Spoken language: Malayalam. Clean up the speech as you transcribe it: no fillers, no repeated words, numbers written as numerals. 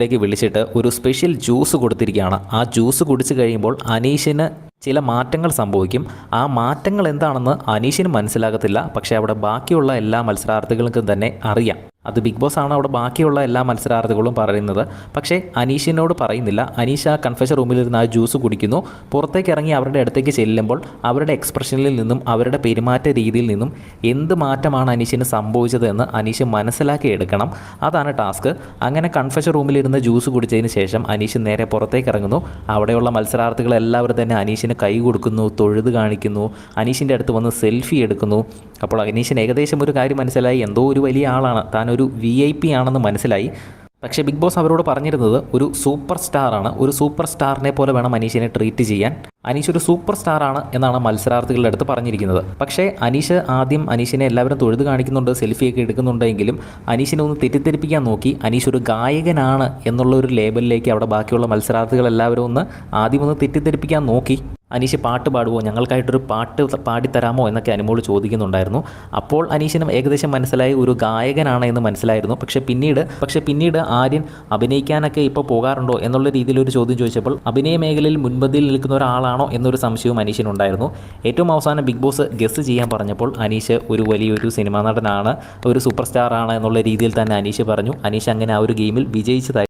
ലേക്ക് വിളിച്ചിട്ട് ഒരു സ്പെഷ്യൽ ജ്യൂസ് കൊടുത്തിരിക്കുകയാണ്. ആ ജ്യൂസ് കുടിച്ച് കഴിയുമ്പോൾ അനീഷിന് ചില മാറ്റങ്ങൾ സംഭവിക്കും. ആ മാറ്റങ്ങൾ എന്താണെന്ന് അനീഷിന് മനസ്സിലാകത്തില്ല. പക്ഷേ അവിടെ ബാക്കിയുള്ള എല്ലാ മത്സരാർത്ഥികൾക്കും തന്നെ അറിയാം. അത് ബിഗ് ബോസ് ആണ് അവിടെ ബാക്കിയുള്ള എല്ലാ മത്സരാർത്ഥികളും പറയുന്നത്. പക്ഷേ അനീഷിനോട് പറയുന്നില്ല. അനീഷ് ആ കൺഫെഷൻ റൂമിലിരുന്ന് ആ ജ്യൂസ് കുടിക്കുന്നു. പുറത്തേക്ക് ഇറങ്ങി അവരുടെ അടുത്തേക്ക് ചെല്ലുമ്പോൾ അവരുടെ എക്സ്പ്രഷനിൽ നിന്നും അവരുടെ പെരുമാറ്റ രീതിയിൽ നിന്നും എന്ത് മാറ്റമാണ് അനീഷിന് സംഭവിച്ചത് എന്ന് അനീഷ് മനസ്സിലാക്കി എടുക്കണം. അതാണ് ടാസ്ക്. അങ്ങനെ കൺഫെഷൻ റൂമിലിരുന്ന് ജ്യൂസ് കുടിച്ചതിന് ശേഷം അനീഷ് നേരെ പുറത്തേക്ക് ഇറങ്ങുന്നു. അവിടെയുള്ള മത്സരാർത്ഥികൾ എല്ലാവരും തന്നെ അനീഷിന് കൈ കൊടുക്കുന്നു, തൊഴുത് കാണിക്കുന്നു, അനീഷിൻ്റെ അടുത്ത് വന്ന് സെൽഫി എടുക്കുന്നു. അപ്പോൾ അനീഷിന് ഏകദേശം ഒരു കാര്യം മനസ്സിലായി, എന്തോ ഒരു വലിയ ആളാണ്, താനൊരു VIP ആണെന്ന് മനസ്സിലായി. പക്ഷേ ബിഗ് ബോസ് അവരോട് പറഞ്ഞിരുന്നത് ഒരു സൂപ്പർ സ്റ്റാറാണ്, ഒരു സൂപ്പർ സ്റ്റാറിനെ പോലെ വേണം അനീഷിനെ ട്രീറ്റ് ചെയ്യാൻ. അനീഷ് ഒരു സൂപ്പർ സ്റ്റാറാണ് എന്നാണ് മത്സരാർത്ഥികളുടെ അടുത്ത് പറഞ്ഞിരിക്കുന്നത്. പക്ഷേ അനീഷിനെ എല്ലാവരും തൊഴുത് കാണിക്കുന്നുണ്ട്, സെൽഫിയൊക്കെ എടുക്കുന്നുണ്ടെങ്കിലും അനീഷിനെ ഒന്ന് തെറ്റിദ്ധരിപ്പിക്കാൻ നോക്കി. അനീഷ് ഒരു ഗായകനാണ് എന്നുള്ള ഒരു ലേബലിലേക്ക് അവിടെ ബാക്കിയുള്ള മത്സരാർത്ഥികൾ എല്ലാവരും ആദ്യം തെറ്റിദ്ധരിപ്പിക്കാൻ നോക്കി. അനീഷ് പാട്ട് പാടുമോ, ഞങ്ങൾക്കായിട്ടൊരു പാട്ട് പാടിത്തരാമോ എന്നൊക്കെ അനുമോൾ ചോദിക്കുന്നുണ്ടായിരുന്നു. അപ്പോൾ അനീഷിനും ഏകദേശം മനസ്സിലായി ഒരു ഗായകനാണ് എന്ന് മനസ്സിലായിരുന്നു. പക്ഷേ പിന്നീട് ആര്യൻ അഭിനയിക്കാനൊക്കെ ഇപ്പോൾ പോകാറുണ്ടോ എന്നുള്ള രീതിയിലൊരു ചോദ്യം ചോദിച്ചപ്പോൾ അഭിനയ മേഖലയിൽ മുൻപന്തിയിൽ നിൽക്കുന്ന ഒരാളാണോ എന്നൊരു സംശയവും അനീഷിനുണ്ടായിരുന്നു. ഏറ്റവും അവസാനം ബിഗ് ബോസ് ഗസ് ചെയ്യാൻ പറഞ്ഞപ്പോൾ അനീഷ് ഒരു വലിയൊരു സിനിമാ നടനാണ്, ഒരു സൂപ്പർ സ്റ്റാറാണ് എന്നുള്ള രീതിയിൽ തന്നെ അനീഷ് പറഞ്ഞു. അനീഷ് അങ്ങനെ ആ ഒരു ഗെയിമിൽ വിജയിച്ചതായി.